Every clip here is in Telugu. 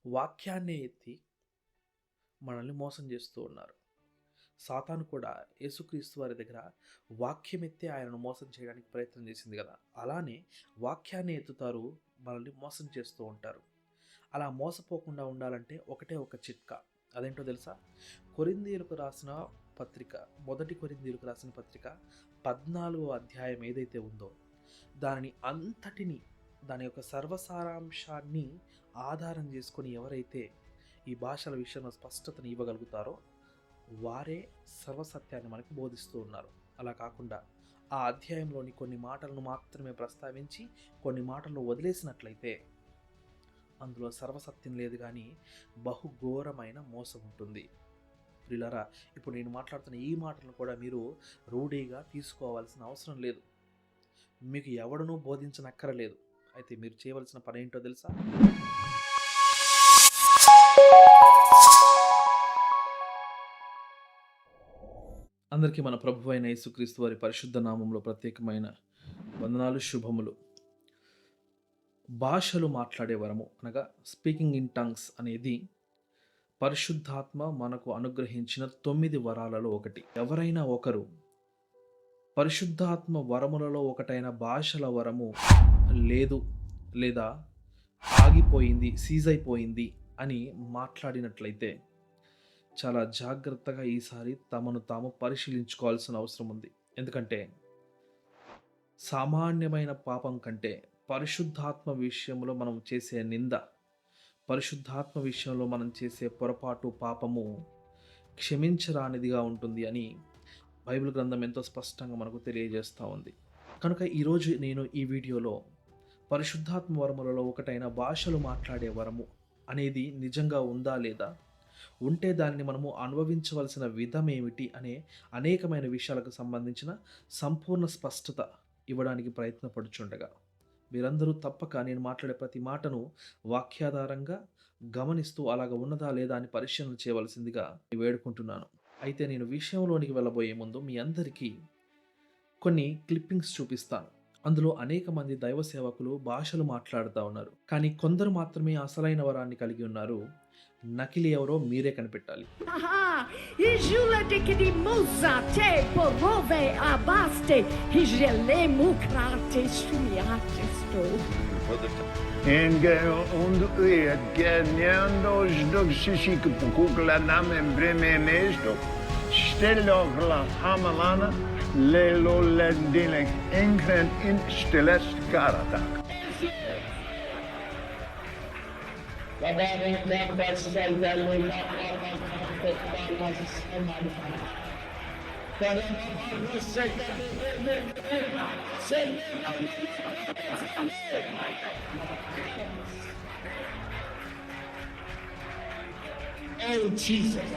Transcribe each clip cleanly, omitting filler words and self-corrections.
వాక్యాన్నే ఎత్తి మనల్ని మోసం చేస్తూ ఉన్నారు. సాతాను కూడా యేసుక్రీస్తు వారి దగ్గర వాక్యం ఎత్తే ఆయనను మోసం చేయడానికి ప్రయత్నం చేసింది కదా. అలానే వాక్యాన్ని ఎత్తుతారు, మనల్ని మోసం చేస్తూ ఉంటారు. అలా మోసపోకుండా ఉండాలంటే ఒకటే ఒక చిట్కా. అదేంటో తెలుసా? కొరింథీయులకు రాసిన పత్రిక, మొదటి కొరింథీయులకు రాసిన పత్రిక 14వ అధ్యాయం ఏదైతే ఉందో దానిని అంతటిని, దాని యొక్క సర్వసారాంశాన్ని ఆధారం చేసుకొని ఎవరైతే ఈ భాషల విషయంలో స్పష్టతను ఇవ్వగలుగుతారో వారే సర్వసత్యాన్ని మనకు బోధిస్తూ ఉన్నారు. అలా కాకుండా ఆ అధ్యాయంలోని కొన్ని మాటలను మాత్రమే ప్రస్తావించి కొన్ని మాటలను వదిలేసినట్లయితే అందులో సర్వసత్యం లేదు, కానీ బహుఘోరమైన మోసం ఉంటుంది. ప్రియులారా, ఇప్పుడు నేను మాట్లాడుతున్న ఈ మాటలను కూడా మీరు రూఢీగా తీసుకోవాల్సిన అవసరం లేదు. మీకు ఎవడనూ బోధించనక్కరలేదు. అయితే మీరు చేయవలసిన పని ఏంటో తెలుసా? అందరికీ మన ప్రభువైన అయిన యేసుక్రీస్తు వారి పరిశుద్ధ నామంలో ప్రత్యేకమైన వందనాలు, శుభములు. భాషలు మాట్లాడే వరము అనగా స్పీకింగ్ ఇన్ టంగ్స్ అనేది పరిశుద్ధాత్మ మనకు అనుగ్రహించిన 9 వరాలలో ఒకటి. ఎవరైనా ఒకరు పరిశుద్ధాత్మ వరములలో ఒకటైన భాషల వరము లేదు, లేదా ఆగిపోయింది, సీజ్ అయిపోయింది అని మాట్లాడినట్లయితే చాలా జాగ్రత్తగా ఈసారి తమను తాము పరిశీలించుకోవాల్సిన అవసరం ఉంది. ఎందుకంటే సామాన్యమైన పాపం కంటే పరిశుద్ధాత్మ విషయంలో మనం చేసే నింద, పరిశుద్ధాత్మ విషయంలో మనం చేసే పొరపాటు, పాపము క్షమించరానిదిగా ఉంటుంది అని బైబిల్ గ్రంథం ఎంతో స్పష్టంగా మనకు తెలియజేస్తూ ఉంది. కనుక ఈరోజు నేను ఈ వీడియోలో పరిశుద్ధాత్మ వరములలో ఒకటైన భాషలు మాట్లాడే వరము అనేది నిజంగా ఉందా లేదా, ఉంటే దానిని మనము అనుభవించవలసిన విధం ఏమిటి అనే అనేకమైన విషయాలకు సంబంధించిన సంపూర్ణ స్పష్టత ఇవ్వడానికి ప్రయత్నపడుచుండగా మీరందరూ తప్పక నేను మాట్లాడే ప్రతి మాటను వాక్యాధారంగా గమనిస్తూ అలాగ ఉన్నదా లేదా అని పరిశీలన చేయవలసిందిగా వేడుకుంటున్నాను. అయితే నేను విషయంలోనికి వెళ్ళబోయే ముందు మీ అందరికీ కొన్ని క్లిప్పింగ్స్ చూపిస్తాను. అందులో అనేక మంది దైవ సేవకులు భాషలు మాట్లాడుతూ ఉన్నారు, కానీ కొందరు మాత్రమే అసలైన వరాన్ని కలిగి ఉన్నారు. నకిలీ ఎవరో మీరే కనిపెట్టాలి. Lelo lendilek enkren in stilest karata. Oh Jesus.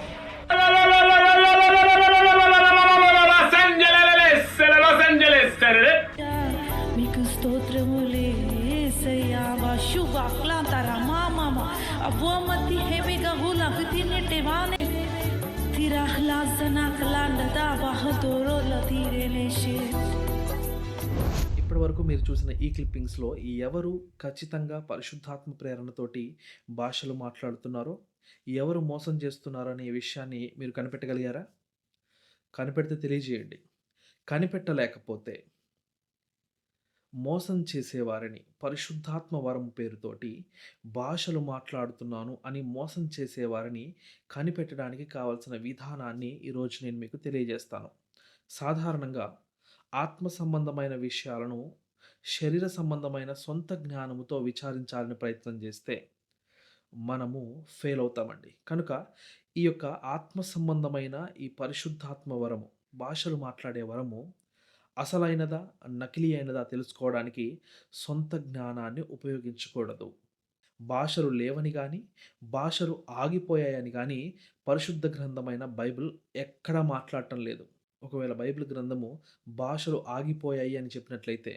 మీకు స్తోత్రములే యేసయ్యా. వాషువ క్లాంతర మామమ అవమతి హెవిగా హులగతినెటే వానే తిరహ్లాసన క్లాండదా బహదోరో లతిరేనేషే. ఇప్పటి వరకు మీరు చూసిన ఈ క్లిప్పింగ్స్లో ఎవరు ఖచ్చితంగా పరిశుద్ధాత్మ ప్రేరణతోటి భాషలు మాట్లాడుతున్నారో, ఎవరు మోసం చేస్తున్నారో అనే విషయాన్ని మీరు కనిపెట్టగలిగారా? కనిపెడితే తెలియజేయండి. కనిపెట్టలేకపోతే మోసం చేసేవారిని పరిశుద్ధాత్మ వరం పేరుతోటి భాషలు మాట్లాడుతున్నాను అని మోసం చేసేవారిని కనిపెట్టడానికి కావాల్సిన విధానాన్ని ఈరోజు నేను మీకు తెలియజేస్తాను. సాధారణంగా ఆత్మ సంబంధమైన విషయాలను శరీర సంబంధమైన సొంత జ్ఞానముతో విచారించాలని ప్రయత్నం చేస్తే మనము ఫెయిల్ అవుతామండి. కనుక ఈ యొక్క ఆత్మ సంబంధమైన ఈ పరిశుద్ధాత్మ వరము, భాషలు మాట్లాడే వరము అసలైనదా నకిలీ అయినదా తెలుసుకోవడానికి సొంత జ్ఞానాన్ని ఉపయోగించకూడదు. భాషలు లేవని కానీ, భాషలు ఆగిపోయాయని కానీ పరిశుద్ధ గ్రంథమైన బైబిల్ ఎక్కడా మాట్లాడటం లేదు. ఒకవేళ బైబిల్ గ్రంథము భాషలు ఆగిపోయాయి అని చెప్పినట్లయితే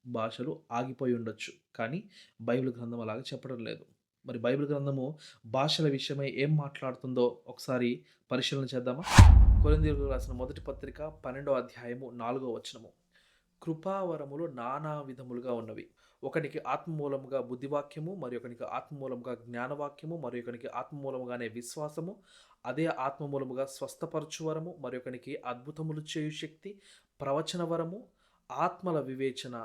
భాషలు ఆగిపోయి ఉండొచ్చు, కానీ బైబిల్ గ్రంథం అలాగే చెప్పడం లేదు. మరి బైబిల్ గ్రంథము భాషల విషయమై ఏం మాట్లాడుతుందో ఒకసారి పరిశీలన చేద్దామా? కొరింథీయులకు రాసిన మొదటి పత్రిక 12వ అధ్యాయము 4వ వచనము. కృపావరములు నానా విధములుగా ఉన్నవి, ఒకనికి ఆత్మ మూలముగా బుద్ధివాక్యము, మరి ఒకనికి ఆత్మ మూలముగా జ్ఞానవాక్యము, మరి ఒకనికి ఆత్మ మూలముగానే విశ్వాసము, అదే ఆత్మ మూలముగా స్వస్థపరచువరము, మరి ఒకనికి అద్భుతములు చేయు శక్తి, ప్రవచన వరము, ఆత్మల వివేచన,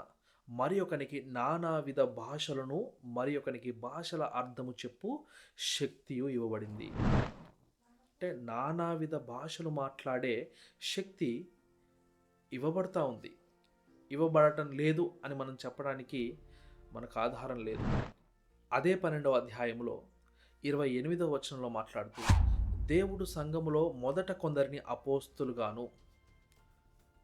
మరి ఒకనికి నానావిధ భాషలను, మరి ఒకనికి భాషల అర్థము చెప్పు శక్తియు ఇవ్వబడింది. అంటే నానావిధ భాషలు మాట్లాడే శక్తి ఇవ్వబడతా ఉంది. ఇవ్వబడటం లేదు అని మనం చెప్పడానికి మనకు ఆధారం లేదు. అదే 12వ అధ్యాయంలో 28వ వచనంలో మాట్లాడుతూ, దేవుడు సంఘములో మొదట కొందరిని అపోస్తులుగాను,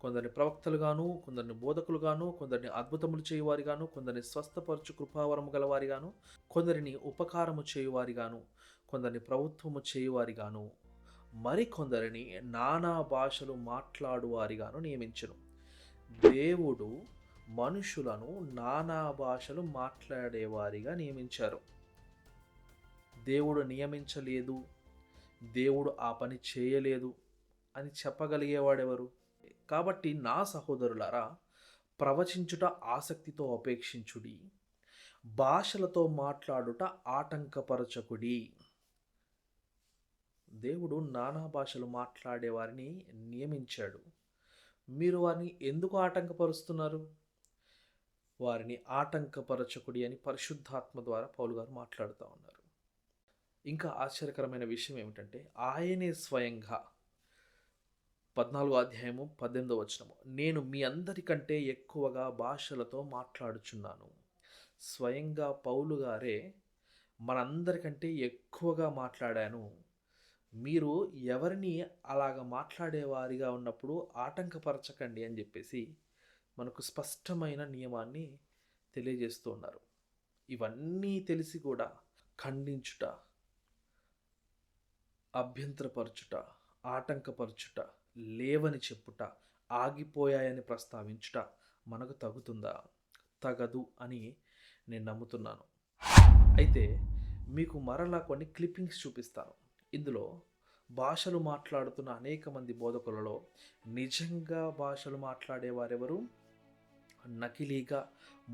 కొందరిని ప్రవక్తలుగాను, కొందరిని బోధకులుగాను, కొందరిని అద్భుతములు చేయువారిగాను, కొందరిని స్వస్థపరచు కృపావరము గలవారిగాను, కొందరిని ఉపకారము చేయువారిగాను, కొందరిని ప్రభుత్వము చేయువారిగాను, మరికొందరిని నానా భాషలు మాట్లాడువారిగాను నియమించును. దేవుడు మనుషులను నానా భాషలు మాట్లాడేవారిగా నియమించారు. దేవుడు నియమించలేదు, దేవుడు ఆ పని చేయలేదు అని చెప్పగలిగేవాడెవరు? కాబట్టి నా సహోదరులారా, ప్రవచించుట ఆసక్తితో అపేక్షించుడి, భాషలతో మాట్లాడుట ఆటంకపరచకుడి. దేవుడు నానా భాషలు మాట్లాడేవారిని నియమించాడు. మీరు వారిని ఎందుకు ఆటంకపరుస్తున్నారు? వారిని ఆటంకపరచకుడి అని పరిశుద్ధాత్మ ద్వారా పౌలు గారు మాట్లాడుతూ ఉన్నారు. ఇంకా ఆశ్చర్యకరమైన విషయం ఏమిటంటే, ఆయనే స్వయంగా 14వ అధ్యాయము 18వ వచనము, నేను మీ అందరికంటే ఎక్కువగా భాషలతో మాట్లాడుచున్నాను. స్వయంగా పౌలు గారే మనందరికంటే ఎక్కువగా మాట్లాడాను, మీరు ఎవరిని అలాగ మాట్లాడేవారిగా ఉన్నప్పుడు ఆటంకపరచకండి అని చెప్పేసి మనకు స్పష్టమైన నియమాన్ని తెలియజేస్తూ ఉన్నారు. ఇవన్నీ తెలిసి కూడా ఖండించుట, అభ్యంతరపరచుట, ఆటంకపరచుట, లేవని చెప్పుట, ఆగిపోయాయని ప్రస్తావించుట మనకు తగుతుందా? తగదు అని నేను నమ్ముతున్నాను. అయితే మీకు మరలా కొన్ని క్లిప్పింగ్స్ చూపిస్తాను. ఇందులో భాషలు మాట్లాడుతున్న అనేక మంది బోధకులలో నిజంగా భాషలు మాట్లాడేవారెవరు, నకిలీగా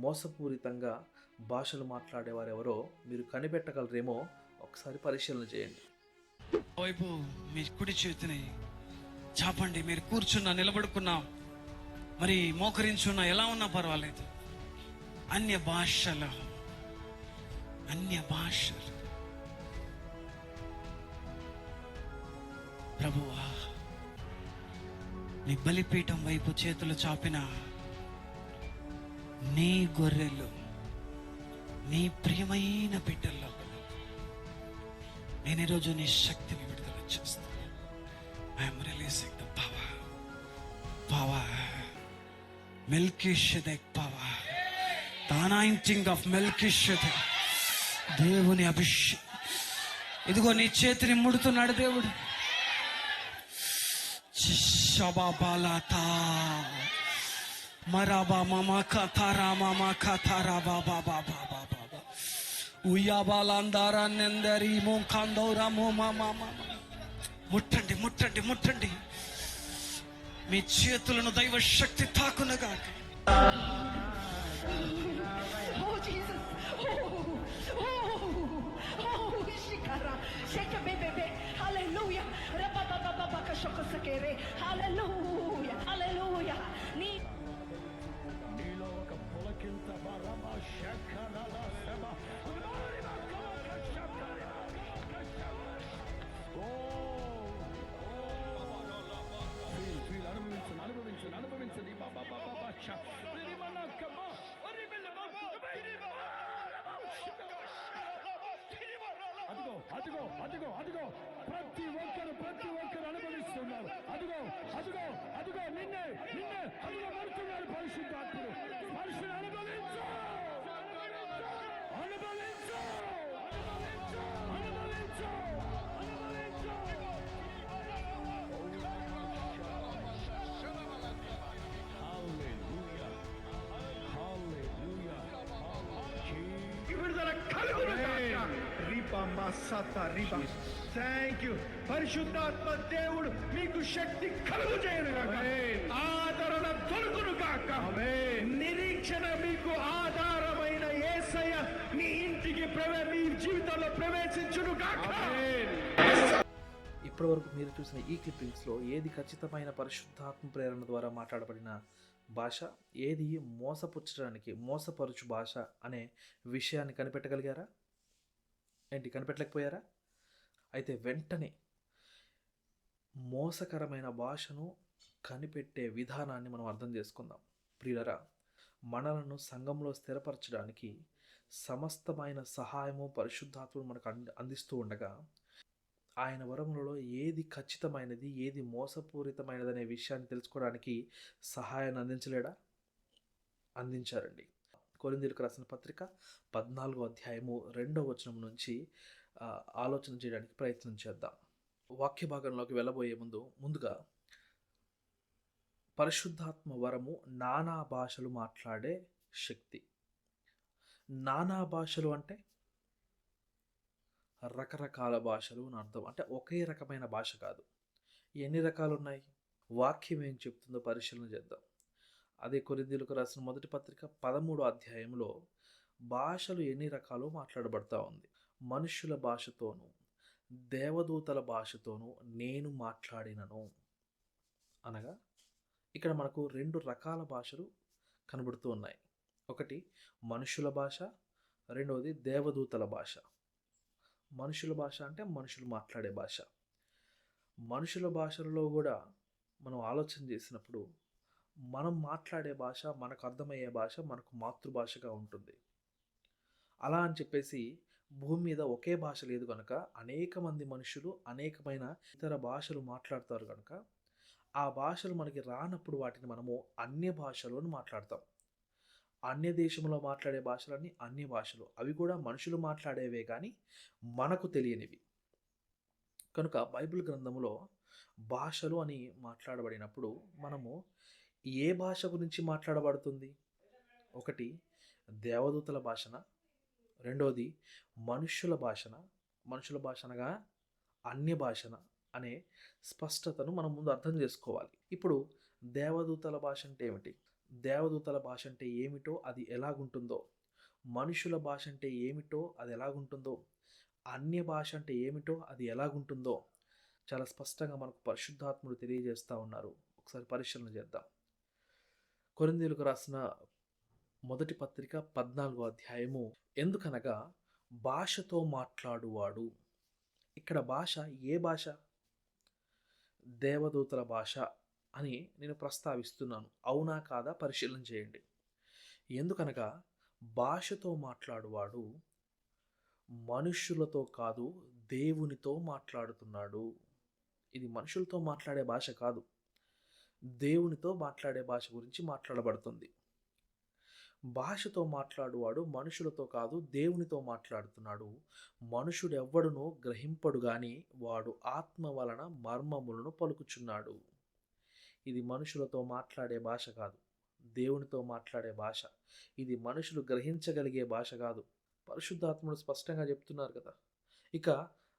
మోసపూరితంగా భాషలు మాట్లాడేవారెవరో మీరు కనిపెట్టగలరేమో ఒకసారి పరిశీలన చేయండి. వైపు మీ కుడి చేతిని చాపండి. మీరు కూర్చున్నా, నిలబడుకున్నా, మరి మోకరించున్నా, ఎలా ఉన్నా పర్వాలేదు. అన్య భాషలు ప్రభువా, నీ బలిపీఠం వైపు చేతులు చాపిన నీ గొర్రెలు, నీ ప్రియమైన బిడ్డల్లో నేను ఈరోజు నీ శక్తిని విడుదల చేస్తాను. I'm releasing the power Melchizedek power, the anointing of Melchizedek. దేవుని అభిషేకం. ఇదిగో నీ చేతిని ముడుతున్నాడు దేవుడు. శబాబాలతా మరాబా మామా కథారా మామా కథారా బాబా బాబా బాబా ఉయ్యాబాలందారా నెందరి మోకాందౌరా మోమా మామా. ముట్టండి ముట్టండి ముట్టండి. మీ చేతులను దైవ శక్తి తాకునగా. నీలో ఒక పులకింత బరమ శకరల శమ అనుభవించండి బాబా బాబా అదిగో అదిగో అదిగో అదిగో ప్రతి ఒక్కరు అనుభవిస్తున్నారు. అదిగో అదిగో అదిగో నిన్నే అదిగో పడుతున్నారు పరిశుద్ధాత్ముడు. స్పర్శను అనుభవించు, అనుభవించు, అనుభవించు, అనుభవించు. హల్లెలూయా, హల్లెలూయా. విడుదల కలుగును గాక. రీపా మాసతా రీపా. Thank you. పరిశుద్ధాత్మ దేవుడు మీకు శక్తి కలుగు చేయను గాక. ఆదరణ దొరుకును గాక. నిరీక్షణ మీకు ఆధారమైన యేసయ్య నీ ఇంటికి మీ జీవితంలో ప్రవేశించును గాక. ఇప్పటివరకు మీరు చూసిన ఈ క్లిప్పింగ్స్లో ఏది ఖచ్చితమైన పరిశుద్ధాత్మ ప్రేరణ ద్వారా మాట్లాడబడిన భాష, ఏది మోసపుచ్చడానికి మోసపరుచు భాష అనే విషయాన్ని కనిపెట్టగలిగారా? ఏంటి, కనిపెట్టలేకపోయారా? అయితే వెంటనే మోసకరమైన భాషను కనిపెట్టే విధానాన్ని మనం అర్థం చేసుకుందాం. ప్రియులరా, మనలను సంఘంలో స్థిరపరచడానికి సమస్తమైన సహాయము పరిశుద్ధాత్మను మనకు అందిస్తూ ఉండగా, ఆయన వరములలో ఏది ఖచ్చితమైనది, ఏది మోసపూరితమైనదనే విషయాన్ని తెలుసుకోవడానికి సహాయాన్ని అందించలేడా? అందించారండి. కొరింథీయులకు రాసిన పత్రిక 14వ అధ్యాయము 2వ వచనం నుంచి ఆలోచన చేయడానికి ప్రయత్నం చేద్దాం. వాక్య భాగంలోకి వెళ్ళబోయే ముందుగా పరిశుద్ధాత్మ వరము నానా భాషలు మాట్లాడే శక్తి. నానా భాషలు అంటే రకరకాల భాషలు అని అర్థం. అంటే ఒకే రకమైన భాష కాదు. ఎన్ని రకాలు ఉన్నాయి? వాక్యం ఏం చెప్తుందో పరిశీలన చేద్దాం. అదే కొరింథీయులకు రాసిన మొదటి పత్రిక 13వ అధ్యాయంలో భాషలు ఎన్ని రకాలు మాట్లాడబడతా ఉంది. మనుష్యుల భాషతోనూ దేవదూతల భాషతోనూ నేను మాట్లాడినను అనగా, ఇక్కడ మనకు 2 రకాల భాషలు కనబడుతూ ఉన్నాయి. ఒకటి మనుషుల భాష, రెండవది దేవదూతల భాష. మనుషుల భాష అంటే మనుషులు మాట్లాడే భాష. మనుషుల భాషలలో కూడా మనం ఆలోచన చేసినప్పుడు మనం మాట్లాడే భాష, మనకు అర్థమయ్యే భాష మనకు మాతృభాషగా ఉంటుంది. అలా అని చెప్పేసి భూమి మీద ఒకే భాష లేదు కనుక అనేక మంది మనుషులు అనేకమైన ఇతర భాషలు మాట్లాడతారు కనుక ఆ భాషలు మనకి రానప్పుడు వాటిని మనము అన్య భాషలు అని మాట్లాడతాం. అన్య దేశంలో మాట్లాడే భాషలన్నీ అన్య భాషలు. అవి కూడా మనుషులు మాట్లాడేవే కానీ మనకు తెలియనివి. కనుక బైబిల్ గ్రంథంలో భాషలు అని మాట్లాడబడినప్పుడు మనము ఏ భాష గురించి మాట్లాడబడుతుంది? ఒకటి దేవదూతల భాషన, రెండవది మనుష్యుల భాషన, మనుషుల భాషనగా అన్య భాషన అనే స్పష్టతను మనం ముందు అర్థం చేసుకోవాలి. ఇప్పుడు దేవదూతల భాష అంటే ఏమిటి? దేవదూతల భాష అంటే ఏమిటో, అది ఎలాగుంటుందో, మనుషుల భాష అంటే ఏమిటో అది ఎలాగుంటుందో, అన్య భాష అంటే ఏమిటో అది ఎలాగుంటుందో చాలా స్పష్టంగా మనకు పరిశుద్ధాత్ముడు తెలియజేస్తూ ఉన్నారు. ఒకసారి పరిశీలన చేద్దాం. కొరింథీయులకు రాసిన మొదటి పత్రిక 14వ అధ్యాయము. ఎందుకనగా భాషతో మాట్లాడువాడు. ఇక్కడ భాష ఏ భాష? దేవదూతల భాష అని నేను ప్రస్తావిస్తున్నాను. అవునా కాదా పరిశీలన చేయండి. ఎందుకనగా భాషతో మాట్లాడువాడు మనుష్యులతో కాదు దేవునితో మాట్లాడుతున్నాడు. ఇది మనుషులతో మాట్లాడే భాష కాదు, దేవునితో మాట్లాడే భాష గురించి మాట్లాడబడుతుంది. భాషతో మాట్లాడువాడు మనుషులతో కాదు దేవునితో మాట్లాడుతున్నాడు. మనుషుడెవ్వడునూ గ్రహింపడు గాని వాడు ఆత్మ వలన మర్మములను పలుకుచున్నాడు. ఇది మనుషులతో మాట్లాడే భాష కాదు, దేవునితో మాట్లాడే భాష. ఇది మనుషులు గ్రహించగలిగే భాష కాదు. పరిశుద్ధాత్ముడు స్పష్టంగా చెప్తున్నారు కదా. ఇక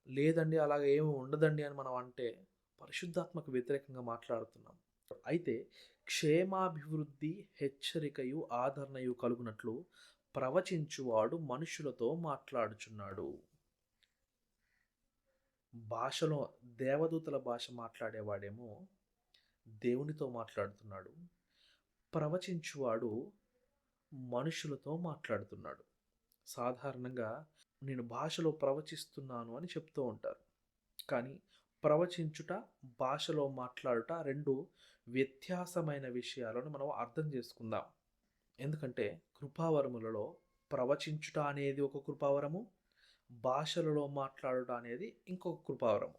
లేదండి అలాగ ఏమి ఉండదండి అని మనం అంటే పరిశుద్ధాత్మకు వ్యతిరేకంగా మాట్లాడుతున్నాం. అయితే క్షేమాభివృద్ధి హెచ్చరికయు ఆదరణయు కలుగునట్లు ప్రవచించువాడు మనుషులతో మాట్లాడుచున్నాడు. భాషలో దేవదూతల భాష మాట్లాడేవాడేమో దేవునితో మాట్లాడుతున్నాడు, ప్రవచించువాడు మనుషులతో మాట్లాడుతున్నాడు. సాధారణంగా నేను భాషలో ప్రవచిస్తున్నాను అని చెప్తూ ఉంటారు. కానీ ప్రవచించుట, భాషలో మాట్లాడుట రెండు వ్యత్యాసమైన విషయాలను మనం అర్థం చేసుకుందాం. ఎందుకంటే కృపావరములలో ప్రవచించుట అనేది ఒక కృపావరము, భాషలలో మాట్లాడుట అనేది ఇంకొక కృపావరము.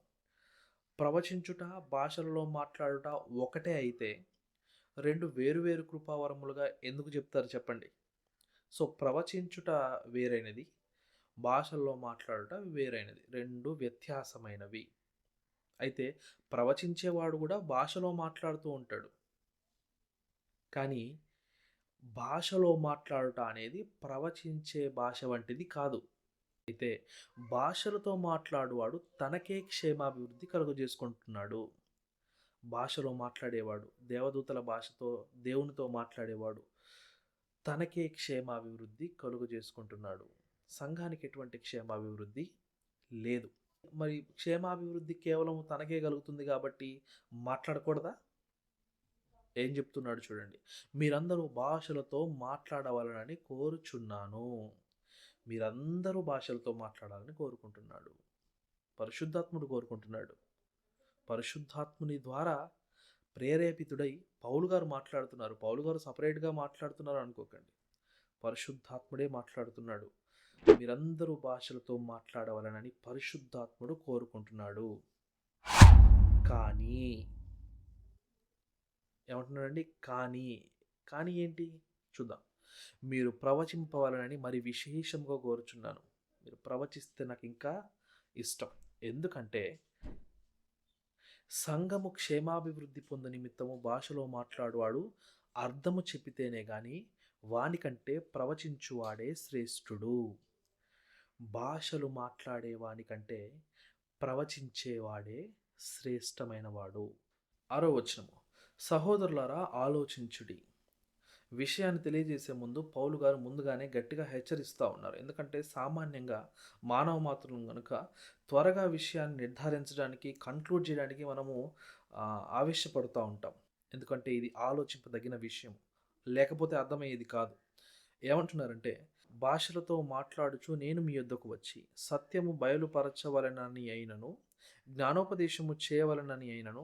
ప్రవచించుట, భాషలలో మాట్లాడుట ఒకటే అయితే రెండు వేరువేరు కృపావరములుగా ఎందుకు చెప్తారు చెప్పండి? సో ప్రవచించుట వేరైనది, భాషల్లో మాట్లాడుట వేరైనది, రెండు వ్యత్యాసమైనవి. అయితే ప్రవచించేవాడు కూడా భాషలో మాట్లాడుతూ ఉంటాడు. కానీ భాషలో మాట్లాడుట అనేది ప్రవచించే భాష వంటిది కాదు. అయితే భాషలతో మాట్లాడువాడు తనకే క్షేమాభివృద్ధి కలుగజేసుకుంటున్నాడు. భాషలో మాట్లాడేవాడు, దేవదూతల భాషతో దేవునితో మాట్లాడేవాడు తనకే క్షేమాభివృద్ధి కలుగు చేసుకుంటున్నాడు. సంఘానికి ఎటువంటి క్షేమాభివృద్ధి లేదు. మరి క్షేమాభివృద్ధి కేవలం తనకే కలుగుతుంది కాబట్టి మాట్లాడకూడదా? ఏం చెప్తున్నాడు చూడండి. మీరందరూ భాషలతో మాట్లాడవాలని కోరుచున్నాను. మీరందరూ భాషలతో మాట్లాడాలని కోరుకుంటున్నాడు. పరిశుద్ధాత్ముడు కోరుకుంటున్నాడు. పరిశుద్ధాత్ముని ద్వారా ప్రేరేపితుడై పౌలు గారు మాట్లాడుతున్నారు. పౌలు గారు సపరేట్గా మాట్లాడుతున్నారు అనుకోకండి. పరిశుద్ధాత్ముడే మాట్లాడుతున్నాడు. మీరందరూ భాషలతో మాట్లాడవాలని పరిశుద్ధాత్ముడు కోరుకుంటున్నాడు. కానీ ఏమంటున్నాడండి? కానీ ఏంటి చూద్దాం. మీరు ప్రవచింపవాలని మరి విశేషంగా కోరుచున్నాను. మీరు ప్రవచిస్తే నాకు ఇంకా ఇష్టం. ఎందుకంటే సంఘము క్షేమాభివృద్ధి పొందు నిమిత్తము భాషలో మాట్లాడువాడు అర్థము చెప్పితేనే గాని వానికంటే ప్రవచించువాడే శ్రేష్ఠుడు. భాషలు మాట్లాడే వానికంటే ప్రవచించేవాడే శ్రేష్టమైన వాడు. 6వ వచనము, సహోదరులారా ఆలోచించుడి. విషయాన్ని తెలియజేసే ముందు పౌలు గారు ముందుగానే గట్టిగా హెచ్చరిస్తూ ఉన్నారు. ఎందుకంటే సామాన్యంగా మానవ మాత్రం కనుక త్వరగా విషయాన్ని నిర్ధారించడానికి, కంక్లూడ్ చేయడానికి మనము ఆవేశపడుతూ ఉంటాం. ఎందుకంటే ఇది ఆలోచింపదగిన విషయం, లేకపోతే అర్థమయ్యేది కాదు. ఏమంటున్నారంటే, భాషలతో మాట్లాడుచు నేను మీ యొద్దకు వచ్చి సత్యము బయలుపరచవలనని అయినను, జ్ఞానోపదేశము చేయవలనని అయినను,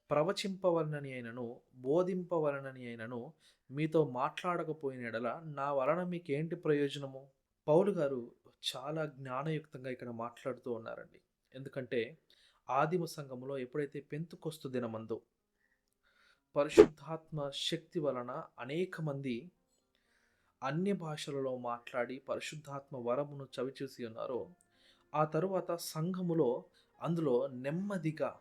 ప్రవచింపవలనని అయినను, బోధింపవలనని అయినను మీతో మాట్లాడకపోయిన ఎడల నా వలన మీకేంటి ప్రయోజనము? పౌలు గారు చాలా జ్ఞానయుక్తంగా ఇక్కడ మాట్లాడుతూ ఉన్నారండి. ఎందుకంటే ఆదిమ సంఘములో ఎప్పుడైతే పెంతుకొస్తు దినమందో పరిశుద్ధాత్మ శక్తి వలన అనేక మంది అన్య భాషలలో మాట్లాడి పరిశుద్ధాత్మ వరమును చవిచూసి ఉన్నారో, ఆ తరువాత సంఘములో అందులో నెమ్మదిగా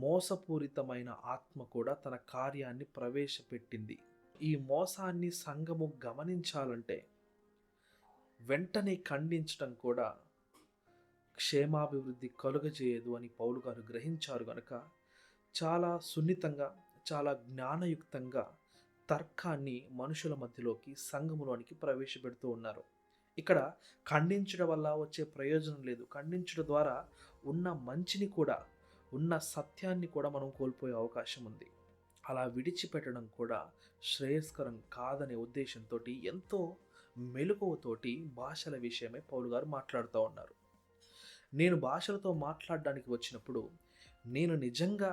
మోసపూరితమైన ఆత్మ కూడా తన కార్యాన్ని ప్రవేశపెట్టింది. ఈ మోసాన్ని సంఘము గమనించాలంటే వెంటనే ఖండించడం కూడా క్షేమాభివృద్ధి కలుగజేయదు అని పౌలు గారు గ్రహించారు గనుక చాలా సున్నితంగా, చాలా జ్ఞానయుక్తంగా తర్కాన్ని మనుషుల మధ్యలోకి, సంఘములోనికి ప్రవేశపెడుతూ ఉన్నారు. ఇక్కడ ఖండించడం వల్ల వచ్చే ప్రయోజనం లేదు. ఖండించడం ద్వారా ఉన్న మంచిని కూడా, ఉన్న సత్యాన్ని కూడా మనం కోల్పోయే అవకాశం ఉంది. అలా విడిచిపెట్టడం కూడా శ్రేయస్కరం కాదనే ఉద్దేశంతో ఎంతో మెలకువతోటి భాషల విషయమై పౌలు గారు మాట్లాడుతూ ఉన్నారు. నేను భాషలతో మాట్లాడడానికి వచ్చినప్పుడు నేను నిజంగా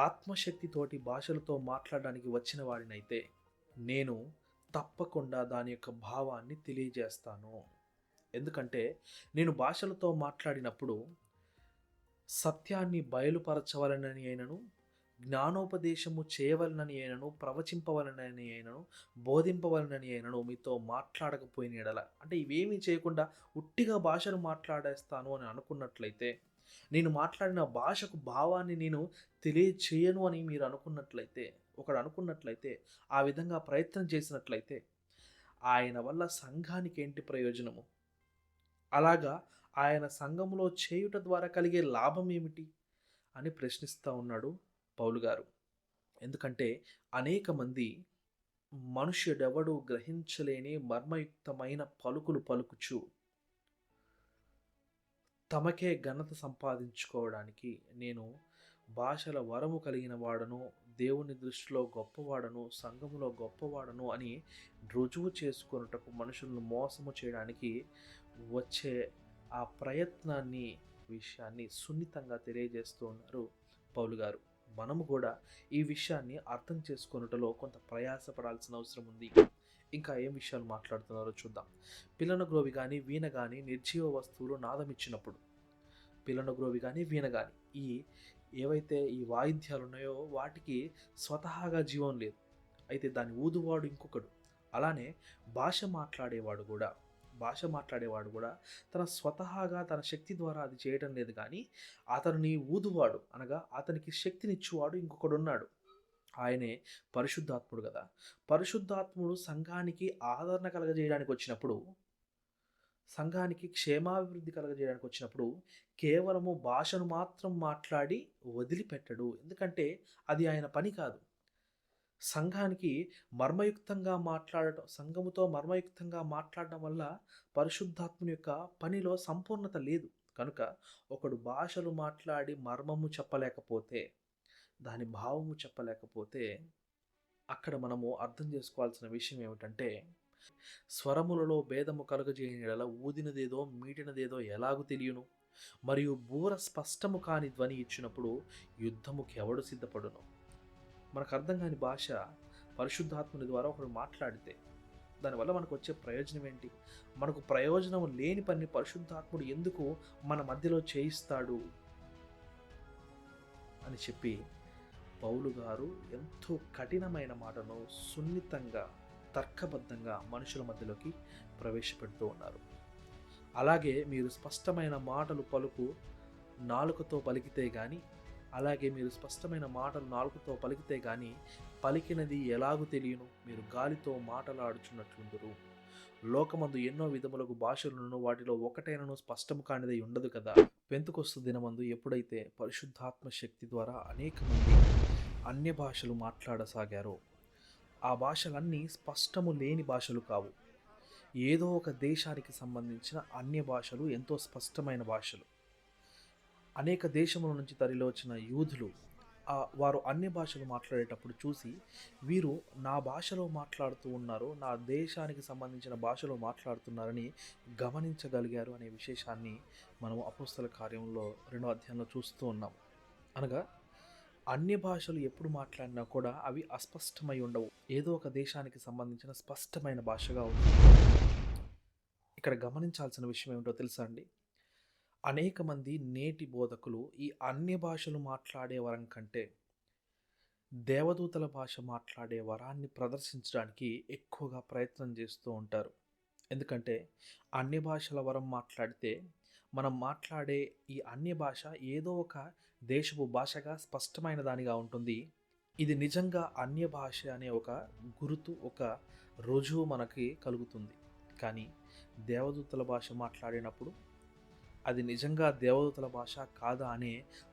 ఆత్మశక్తితోటి భాషలతో మాట్లాడడానికి వచ్చిన వాడినైతే నేను తప్పకుండా దాని యొక్క భావాన్ని తెలియజేస్తాను. ఎందుకంటే నేను భాషలతో మాట్లాడినప్పుడు సత్యాన్ని బయలుపరచవలనని అయినను, జ్ఞానోపదేశము చేయవలనని అయినను, ప్రవచింపవలనని అయినను, బోధింపవలనని అయినను మీతో మాట్లాడకపోయిన ఎడల, అంటే ఇవేమీ చేయకుండా ఉట్టిగా భాషను మాట్లాడేస్తాను అని అనుకున్నట్లయితే, నేను మాట్లాడిన భాషకు భావాన్ని నేను తెలియచేయను అని మీరు అనుకున్నట్లయితే, ఒకడు అనుకున్నట్లయితే, ఆ విధంగా ప్రయత్నం చేసినట్లయితే ఆయన వల్ల సంఘానికి ఏంటి ప్రయోజనము? అలాగా ఆయన సంఘములో చేయుట ద్వారా కలిగే లాభం ఏమిటి అని ప్రశ్నిస్తూ ఉన్నాడు పౌలు గారు. ఎందుకంటే అనేక మంది మనుష్యుడెవడు గ్రహించలేని మర్మయుక్తమైన పలుకులు పలుకుచు తమకే ఘనత సంపాదించుకోవడానికి నేను భాషల వరము కలిగిన వాడను, దేవుని దృష్టిలో గొప్పవాడను, సంఘములో గొప్పవాడను అని రుజువు చేసుకొనుటకు మనుషులను మోసము చేయడానికి వచ్చే ఆ ప్రయత్నాన్ని, విషయాన్ని సున్నితంగా తెలియజేస్తూ ఉన్నారు పౌలు గారు. మనము కూడా ఈ విషయాన్ని అర్థం చేసుకొనుటలో కొంత ప్రయాసపడాల్సిన అవసరం ఉంది. ఇంకా ఏం విషయాలు మాట్లాడుతున్నారో చూద్దాం. పిల్లన గ్రోవి కానీ వీణ కానీ నిర్జీవ వస్తువులు నాదమిచ్చినప్పుడు, పిల్లన గ్రోవి కానీ వీణ కానీ ఈ ఏవైతే ఈ వాయిద్యాలు ఉన్నాయో వాటికి స్వతహాగా జీవం లేదు. అయితే దాన్ని ఊదువాడు ఇంకొకడు. అలానే భాష మాట్లాడేవాడు కూడా తన స్వతహాగా తన శక్తి ద్వారా అది చేయడం లేదు, కానీ అతనిని ఊదువాడు, అనగా అతనికి శక్తినిచ్చువాడు ఇంకొకడు ఉన్నాడు. ఆయనే పరిశుద్ధాత్ముడు కదా. పరిశుద్ధాత్ముడు సంఘానికి ఆదరణ కలగజేయడానికి వచ్చినప్పుడు, సంఘానికి క్షేమాభివృద్ధి కలగజేయడానికి వచ్చినప్పుడు కేవలము భాషను మాత్రం మాట్లాడి వదిలిపెట్టడు. ఎందుకంటే అది ఆయన పని కాదు. సంఘముతో మర్మయుక్తంగా మాట్లాడడం వల్ల పరిశుద్ధాత్ముని యొక్క పనిలో సంపూర్ణత లేదు. కనుక ఒకడు భాషలు మాట్లాడి మర్మము చెప్పలేకపోతే, దాని భావము చెప్పలేకపోతే, అక్కడ మనము అర్థం చేసుకోవాల్సిన విషయం ఏమిటంటే, స్వరములలో భేదము కలుగజేయని యెడల ఊదినదేదో మీటినదేదో ఎలాగు తెలియను, మరియు బూర స్పష్టము కాని ధ్వని ఇచ్చినప్పుడు యుద్ధముకి ఎవడు సిద్ధపడును. మనకు అర్థం కాని భాష పరిశుద్ధాత్ముని ద్వారా ఒకడు మాట్లాడితే దానివల్ల మనకు వచ్చే ప్రయోజనం ఏంటి? మనకు ప్రయోజనం లేని పని పరిశుద్ధాత్ముడు ఎందుకు మన మధ్యలో చేయిస్తాడు అని చెప్పి పౌలు గారు ఎంతో కఠినమైన మాటను సున్నితంగా, తర్కబద్ధంగా మనుషుల మధ్యలోకి ప్రవేశపెడుతూ ఉన్నారు. అలాగే మీరు స్పష్టమైన మాటలు నాలుకతో పలికితే గాని పలికినది ఎలాగు తెలియను, మీరు గాలితో మాటలాడుచున్నట్లుందురు. లోకమందు ఎన్నో విధములకు భాషలను, వాటిలో ఒకటైనను స్పష్టము కానిదై ఉండదు కదా. పెంతెకొస్తు దినమందు ఎప్పుడైతే పరిశుద్ధాత్మ శక్తి ద్వారా అనేక మంది అన్య భాషలు మాట్లాడసాగారో, ఆ భాషలన్నీ స్పష్టము లేని భాషలు కావు. ఏదో ఒక దేశానికి సంబంధించిన అన్య భాషలు, ఎంతో స్పష్టమైన భాషలు. అనేక దేశముల నుంచి తరలి వచ్చిన యూదులు వారు అన్య భాషలు మాట్లాడేటప్పుడు చూసి, వీరు నా భాషలో మాట్లాడుతూ ఉన్నారు, నా దేశానికి సంబంధించిన భాషలో మాట్లాడుతున్నారని గమనించగలిగారు అనే విశేషాన్ని మనం అపోస్తల కార్యంలో 2వ అధ్యాయంలో చూస్తూ ఉన్నాం. అనగా అన్య భాషలు ఎప్పుడు మాట్లాడినా కూడా అవి అస్పష్టమై ఉండవు, ఏదో ఒక దేశానికి సంబంధించిన స్పష్టమైన భాషగా ఉంటుంది. ఇక్కడ గమనించాల్సిన విషయం ఏమిటో తెలుసా అండి? అనేక మంది నేటి బోధకులు ఈ అన్య భాషలు మాట్లాడే వరం కంటే దేవదూతల భాష మాట్లాడే వరాన్ని ప్రదర్శించడానికి ఎక్కువగా ప్రయత్నం చేస్తూ ఉంటారు. ఎందుకంటే అన్య భాషల వరం మాట్లాడితే మనం మాట్లాడే ఈ అన్య భాష ఏదో ఒక దేశపు భాషగా స్పష్టమైన దానిగా ఉంటుంది. ఇది నిజంగా అన్య భాష అనే ఒక గుర్తు, ఒక రుజువు మనకి కలుగుతుంది. కానీ దేవదూతల భాష మాట్లాడినప్పుడు అది నిజంగా దేవదూతల భాష కాదా అనే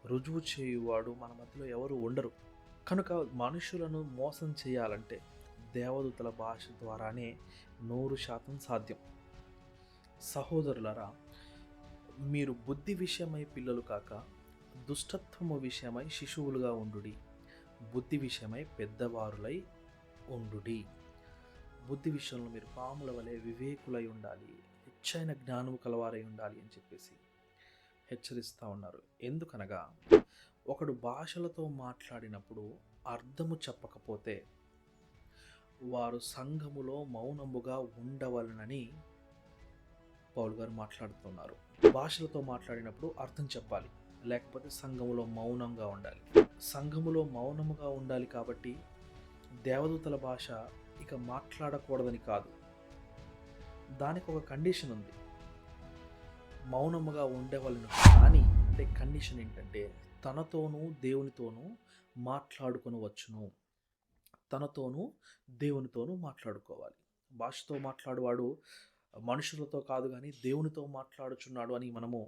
రుజువు చేయువాడు మన మధ్యలో ఎవరు ఉండరు. కనుక మనుషులను మోసం చేయాలంటే దేవదూతల భాష ద్వారానే 100% సాధ్యం. సహోదరులారా, మీరు బుద్ధి విషయమై పిల్లలు కాక దుష్టత్వము విషయమై శిశువులుగా ఉండుడి, బుద్ధి విషయమై పెద్దవారులై ఉండుడి. బుద్ధి విషయంలో మీరు పాముల వలె వివేకులై ఉండాలి, హెచ్చైన జ్ఞానము కలవారై ఉండాలి అని చెప్పేసి హెచ్చరిస్తూ ఉన్నారు. ఎందుకనగా ఒకడు భాషలతో మాట్లాడినప్పుడు అర్థము చెప్పకపోతే వారు సంఘములో మౌనముగా ఉండవలనని పౌలు గారు మాట్లాడుతున్నారు. భాషలతో మాట్లాడినప్పుడు అర్థం చెప్పాలి, లేకపోతే సంఘములో మౌనంగా ఉండాలి. సంఘములో మౌనముగా ఉండాలి కాబట్టి దేవదూతల భాష ఇక మాట్లాడకూడదని కాదు, దానికి ఒక కండిషన్ ఉంది. మౌనముగా ఉండేవాళ్ళను కానీ అంటే కండిషన్ ఏంటంటే తనతోనూ దేవునితోనూ మాట్లాడుకొనవచ్చును, తనతోనూ దేవునితోనూ మాట్లాడుకోవాలి. భాషతో మాట్లాడువాడు మనుషులతో కాదు కానీ దేవునితో మాట్లాడుచున్నాడు అని మనము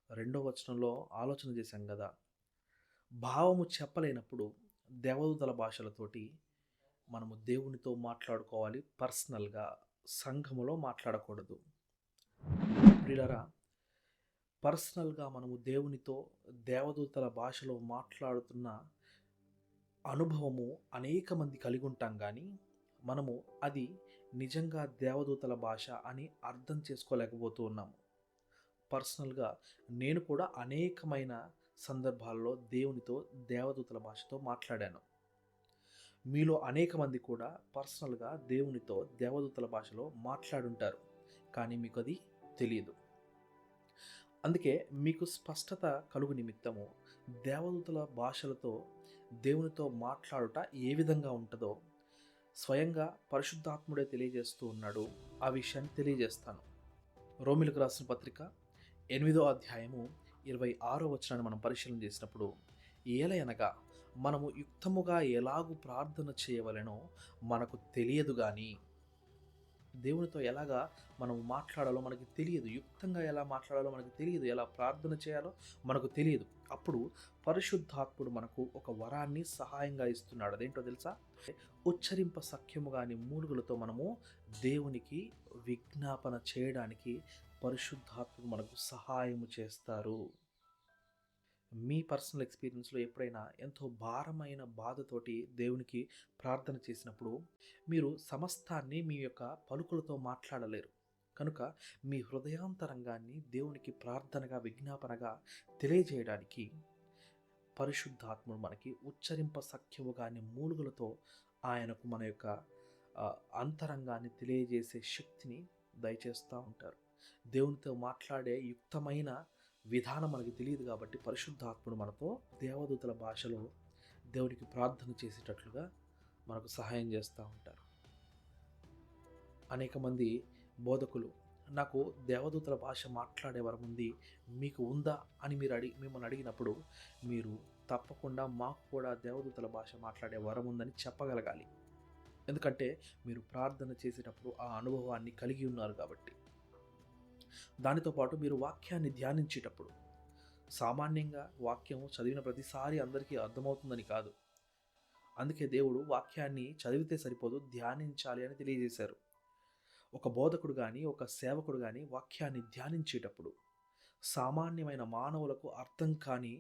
2వ వచనంలో ఆలోచన చేశాం కదా. భావము చెప్పలేనప్పుడు దేవదూతల భాషలతోటి మనము దేవునితో మాట్లాడుకోవాలి, పర్సనల్గా, సంఘములో మాట్లాడకూడదు. ప్రియులారా, పర్సనల్గా మనము దేవునితో దేవదూతల భాషలో మాట్లాడుతున్న అనుభవము అనేక మంది కలిగి ఉంటాం, కానీ మనము అది నిజంగా దేవదూతల భాష అని అర్థం చేసుకోలేకపోతూ ఉన్నాము. పర్సనల్గా నేను కూడా అనేకమైన సందర్భాల్లో దేవునితో దేవదూతల భాషతో మాట్లాడాను. మీలో అనేక మంది కూడా పర్సనల్గా దేవునితో దేవదూతల భాషలో మాట్లాడుంటారు, కానీ మీకు అది తెలియదు. అందుకే మీకు స్పష్టత కలుగు నిమిత్తము దేవదూతల భాషలతో దేవునితో మాట్లాడుట ఏ విధంగా ఉంటుందో స్వయంగా పరిశుద్ధాత్ముడే తెలియజేస్తూ ఉన్నాడు. ఆ విషయాన్ని తెలియజేస్తాను. రోమిలకు రాసిన పత్రిక 8వ అధ్యాయము 26వ వచనాన్ని మనం పరిశీలన చేసినప్పుడు, ఏలయనగా మనము యుక్తముగా ఎలాగూ ప్రార్థన చేయవలెనో మనకు తెలియదు కానీ దేవునితో ఎలాగా మనం మాట్లాడాలో మనకి తెలియదు, యుక్తంగా ఎలా మాట్లాడాలో మనకు తెలియదు, ఎలా ప్రార్థన చేయాలో మనకు తెలియదు. అప్పుడు పరిశుద్ధాత్ముడు మనకు ఒక వరాన్ని సహాయంగా ఇస్తున్నాడు. అదేంటో తెలుసా? ఉచ్చరింప సఖ్యము కాని మూలుగులతో మనము దేవునికి విజ్ఞాపన చేయడానికి పరిశుద్ధాత్ముడు మనకు సహాయము చేస్తారు. మీ పర్సనల్ ఎక్స్పీరియన్స్లో ఎప్పుడైనా ఎంతో భారమైన బాధతోటి దేవునికి ప్రార్థన చేసినప్పుడు మీరు సమస్తాన్ని మీ యొక్క పలుకులతో మాట్లాడలేరు. కనుక మీ హృదయాంతరంగాన్ని దేవునికి ప్రార్థనగా విజ్ఞాపనగా తెలియజేయడానికి పరిశుద్ధాత్ముడు మనకి ఉచ్చరింప సఖ్యము కాని మూలుగులతో ఆయనకు మన యొక్క అంతరంగాన్ని తెలియజేసే శక్తిని దయచేస్తూ ఉంటారు. దేవునితో మాట్లాడే యుక్తమైన విధానం మనకి తెలియదు కాబట్టి పరిశుద్ధాత్ముడు మనతో దేవదూతల భాషలో దేవునికి ప్రార్థన చేసేటట్లుగా మనకు సహాయం చేస్తూ ఉంటారు. అనేక మంది బోధకులు నాకు దేవదూతల భాష మాట్లాడే వరం ఉంది, మీకు ఉందా అని మిమ్మల్ని అడిగినప్పుడు మీరు తప్పకుండా మాకు కూడా దేవదూతల భాష మాట్లాడే వరం ఉందని చెప్పగలగాలి. ఎందుకంటే మీరు ప్రార్థన చేసేటప్పుడు ఆ అనుభవాన్ని కలిగి ఉన్నారు కాబట్టి. దానితో పాటు మీరు వాక్యాన్ని ధ్యానించేటప్పుడు సామాన్యంగా వాక్యం చదివిన ప్రతిసారి అందరికీ అర్థమవుతుందని కాదు. అందుకే దేవుడు వాక్యాన్ని చదివితే సరిపోదు, ధ్యానించాలి అని తెలియజేశారు. ఒక బోధకుడు కానీ ఒక సేవకుడు కానీ వాక్యాన్ని ధ్యానించేటప్పుడు సామాన్యమైన మానవులకు అర్థం కాని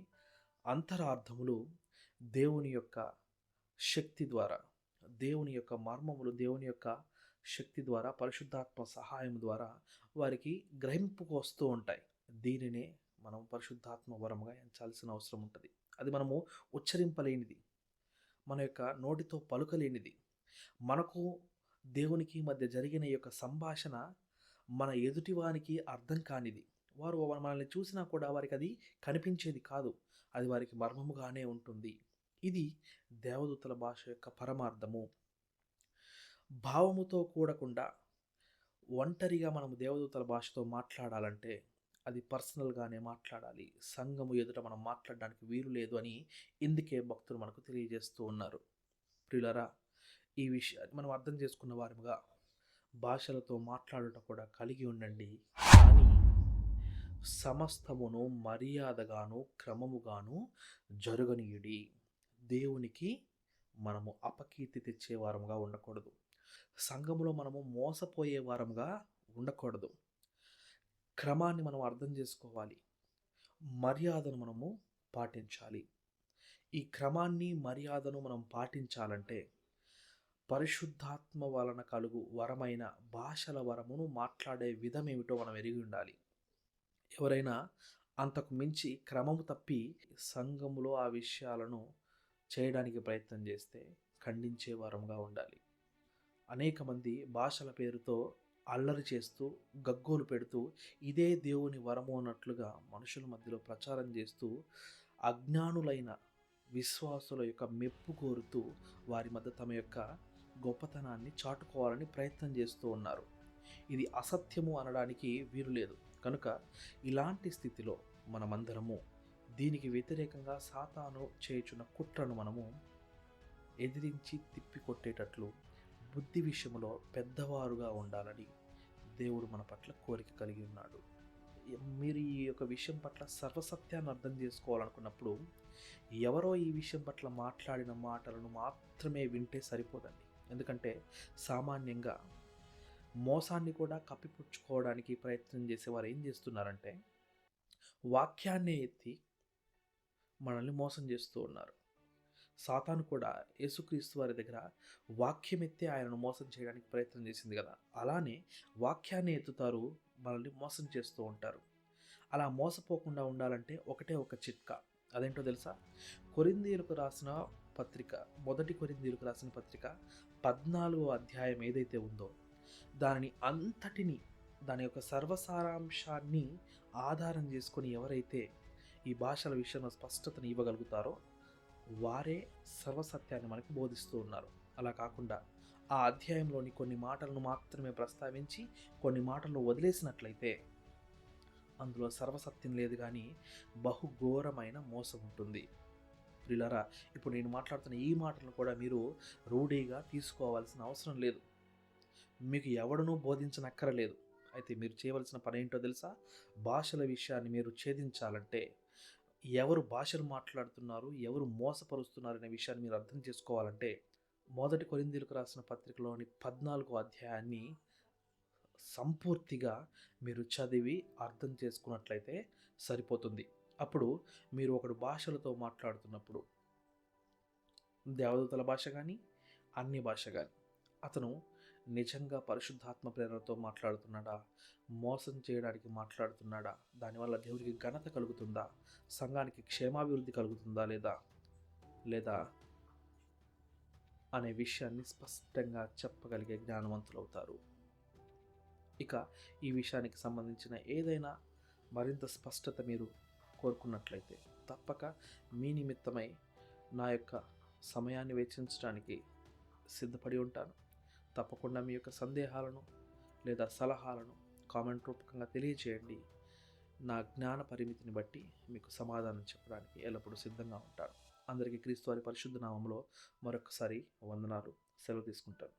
అంతరార్థములు దేవుని యొక్క శక్తి ద్వారా, దేవుని యొక్క మర్మములు దేవుని యొక్క శక్తి ద్వారా, పరిశుద్ధాత్మ సహాయం ద్వారా వారికి గ్రహింపుకు వస్తూ ఉంటాయి. దీనినే మనం పరిశుద్ధాత్మ వరముగా ఎంచాల్సిన అవసరం ఉంటుంది. అది మనము ఉచ్చరింపలేనిది, మన యొక్క నోటితో పలుకలేనిది. మనకు దేవునికి మధ్య జరిగిన ఈ యొక్క సంభాషణ మన ఎదుటివానికి అర్థం కానిది. వారు మనల్ని చూసినా కూడా వారికి అది కనిపించేది కాదు, అది వారికి మర్మముగానే ఉంటుంది. ఇది దేవదూతల భాష యొక్క పరమార్థము. భావముతో కూడకుండా ఒంటరిగా మనము దేవదూతల భాషతో మాట్లాడాలంటే అది పర్సనల్గానే మాట్లాడాలి. సంఘము ఎదుట మనం మాట్లాడడానికి వీలు లేదు అని ఇందుకే భక్తులు మనకు తెలియజేస్తూ ఉన్నారు. ప్రియులారా, ఈ విషయాన్ని మనం అర్థం చేసుకున్న వారిగా భాషలతో మాట్లాడుట కూడా కలిగి ఉండండి, కానీ సమస్తమును మర్యాదగాను క్రమముగాను జరుగనీయుడి. దేవునికి మనము అపకీర్తి తెచ్చే వారముగా ఉండకూడదు. సంఘములో మనము మోసపోయే వారముగా ఉండకూడదు. క్రమాన్ని మనం అర్థం చేసుకోవాలి, మర్యాదను మనము పాటించాలి. ఈ క్రమాన్ని మర్యాదను మనం పాటించాలంటే పరిశుద్ధాత్మ వలన కలుగు వరమైన భాషల వరమును మాట్లాడే విధం ఏమిటో మనం ఎరిగి ఉండాలి. ఎవరైనా అంతకు మించి క్రమము తప్పి సంఘములో ఆ విషయాలను చేయడానికి ప్రయత్నం చేస్తే ఖండించే వారంగా ఉండాలి. అనేక మంది భాషల పేరుతో అల్లరి చేస్తూ గగ్గోలు పెడుతూ ఇదే దేవుని వరము అన్నట్లుగా మనుషుల మధ్యలో ప్రచారం చేస్తూ అజ్ఞానులైన విశ్వాసుల యొక్క మెప్పు కోరుతూ వారి మధ్య తమ యొక్క గొప్పతనాన్ని చాటుకోవాలని ప్రయత్నం చేస్తూ ఉన్నారు. ఇది అసత్యము అనడానికి వీలు లేదు. కనుక ఇలాంటి స్థితిలో మనమందరము దీనికి వ్యతిరేకంగా సాతాను చేయుచున్న కుట్రను మనము ఎదిరించి తిప్పికొట్టేటట్లు బుద్ధి విషయంలో పెద్దవారుగా ఉండాలని దేవుడు మన పట్ల కోరిక కలిగి ఉన్నాడు. మీరు ఈ యొక్క విషయం పట్ల సర్వసత్యాన్ని అర్థం చేసుకోవాలనుకున్నప్పుడు ఎవరో ఈ విషయం పట్ల మాట్లాడిన మాటలను మాత్రమే వింటే సరిపోదండి. ఎందుకంటే సామాన్యంగా మోసాన్ని కూడా కప్పిపుచ్చుకోవడానికి ప్రయత్నం చేసేవారు ఏం చేస్తున్నారంటే వాక్యాన్ని ఎత్తి మనల్ని మోసం చేస్తూ ఉన్నారు. సాతాను కూడా యేసుక్రీస్తు వారి దగ్గర వాక్యం ఎత్తే ఆయనను మోసం చేయడానికి ప్రయత్నం చేసింది కదా, అలానే వాక్యాన్ని ఎత్తుతారు, మనల్ని మోసం చేస్తూ ఉంటారు. అలా మోసపోకుండా ఉండాలంటే ఒకటే ఒక చిట్కా. అదేంటో తెలుసా? కొరింథీయులకు రాసిన పత్రిక, మొదటి కొరింథీయులకు రాసిన పత్రిక 14వ అధ్యాయం ఏదైతే ఉందో దానిని అంతటిని, దాని యొక్క సర్వసారాంశాన్ని ఆధారం చేసుకొని ఎవరైతే ఈ భాషల విషయంలో స్పష్టతను ఇవ్వగలుగుతారో వారే సర్వసత్యాన్ని మనకు బోధిస్తూ ఉన్నారు. అలా కాకుండా ఆ అధ్యాయంలోని కొన్ని మాటలను మాత్రమే ప్రస్తావించి కొన్ని మాటలను వదిలేసినట్లయితే అందులో సర్వసత్యం లేదు, కానీ బహుఘోరమైన మోసం ఉంటుంది. ప్రియులారా, ఇప్పుడు నేను మాట్లాడుతున్న ఈ మాటలను కూడా మీరు రూఢీగా తీసుకోవాల్సిన అవసరం లేదు. మీకు ఎవడనూ బోధించనక్కరలేదు. అయితే మీరు చేయవలసిన పని ఏంటో తెలుసా? భాషల విషయాన్ని మీరు ఛేదించాలంటే ఎవరు భాషలు మాట్లాడుతున్నారు, ఎవరు మోసపరుస్తున్నారు అనే విషయాన్ని మీరు అర్థం చేసుకోవాలంటే 1 కొరింథీయులకు రాసిన పత్రికలోని 14వ అధ్యాయాన్ని సంపూర్తిగా మీరు చదివి అర్థం చేసుకున్నట్లయితే సరిపోతుంది. అప్పుడు మీరు ఒకడు భాషలతో మాట్లాడుతున్నప్పుడు దేవదూతల భాష కానీ అన్ని భాష కానీ అతను నిజంగా పరిశుద్ధాత్మ ప్రేరణతో మాట్లాడుతున్నాడా, మోసం చేయడానికి మాట్లాడుతున్నాడా, దానివల్ల దేవుడికి ఘనత కలుగుతుందా, సంఘానికి క్షేమాభివృద్ధి కలుగుతుందా లేదా అనే విషయాన్ని స్పష్టంగా చెప్పగలిగే జ్ఞానవంతులు అవుతారు. ఇక ఈ విషయానికి సంబంధించిన ఏదైనా మరింత స్పష్టత మీరు కోరుకున్నట్లయితే తప్పక మీ నిమిత్తమై నా యొక్క సమయాన్ని వెచ్చించడానికి సిద్ధపడి ఉంటాను. తప్పకుండా మీ యొక్క సందేహాలను లేదా సలహాలను కామెంట్ రూపకంగా తెలియజేయండి. నా జ్ఞాన పరిమితిని బట్టి మీకు సమాధానం చెప్పడానికి ఎల్లప్పుడూ సిద్ధంగా ఉంటాను. అందరికీ క్రీస్తు వారి పరిశుద్ధ నామములో మరొకసారి వందనాలు. సెలవు తీసుకుంటాను.